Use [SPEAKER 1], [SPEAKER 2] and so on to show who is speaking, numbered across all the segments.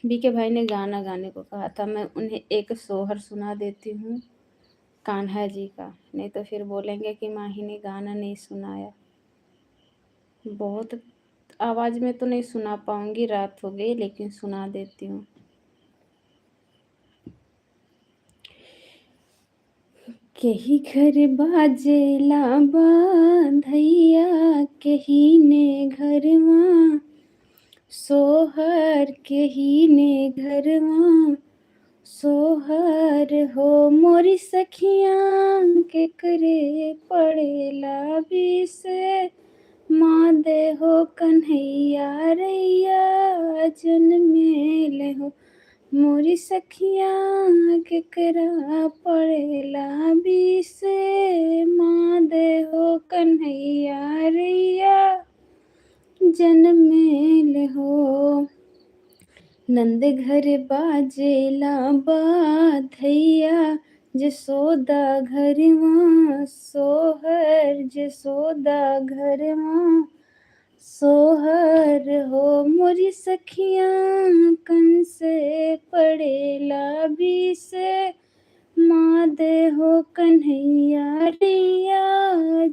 [SPEAKER 1] BK भाई ने गाना गाने को कहा था। मैं उन्हें एक सोहर सुना देती हूँ कान्हा जी का, नहीं तो फिर बोलेंगे कि माही ने गाना नहीं सुनाया। बहुत आवाज़ में तो नहीं सुना पाऊँगी, रात हो गई, लेकिन सुना देती हूँ। केही घर बाजेला बांधैया, केही ने घरवा सोहर, केही ने घरवा सोहर हो। मोरी सखियाँ केकरे पड़ेला बिसे, माँ दे हो कन्हैया रैया जन्मेले हो। मोरी सखियाँ केकरा पड़ेला बिसे, माँ दे हो कन्हैया रैया जन्मेले हो। नंद घर बाजेला बाधैया, जसोदा घरवा सोहर, जसोदा घरवा सोहर हो। मोरी सखियाँ कंसे पड़ेला बिसे, माँ दे हो कन्हैया रैया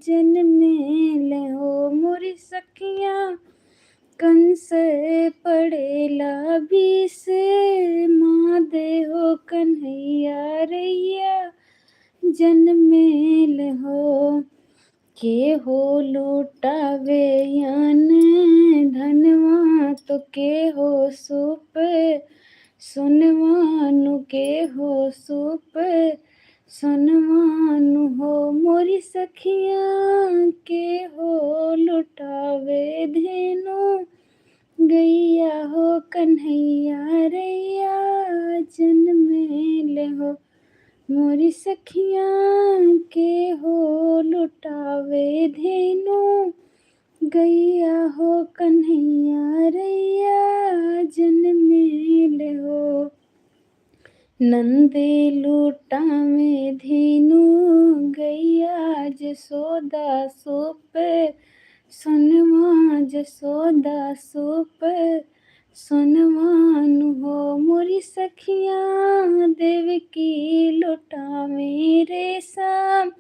[SPEAKER 1] जन्मेले हो। मोरी सखियाँ कंस पड़ेला बिसे, माँ दे हो कन्हैया रैया जन्मेल हो। के हो लुटावे यान धनवा, तो के हो सुप सुनवानु, के हो सुप सुनवानु हो। मोरी सखियाँ के हो लुटावे धेनु, गैया हो कन्हैया रैया जन्मेले हो। मोरी सखियाँ के हो लुटावे धेनु, गैया हो कन्हैया रैया जन्मेले हो। नंदे लुटावे धेनु, गैया जसोदा सुप सुनवा, जसोदा सुप सुनवानु हो। मोरी सखियाँ देवकी लुटावे रेशम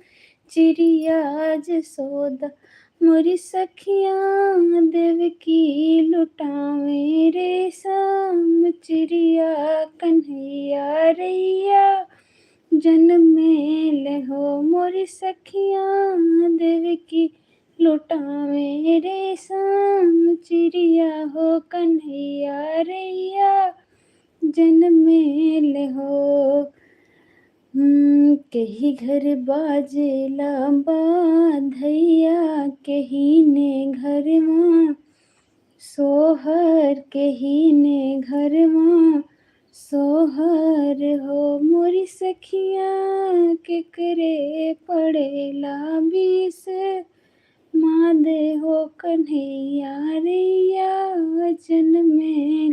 [SPEAKER 1] चिड़िया जसोदा, मोरी सखियाँ देवकी लुटावे रेशम चिड़िया कन्हैया रैया जन्मेले हो। मोरी सखियाँ देवकी लुटावे रेशम चिड़िया हो कन्हैया रैया जन्मेले हो। केही घर बाजेला बाधैया, केही ने घरवा सोहर, केही ने घरवा सोहर हो। मोरी सखियाँ केकरे पड़ेला बिसे, माँ दे हो कन्हैया रैया जन्मेले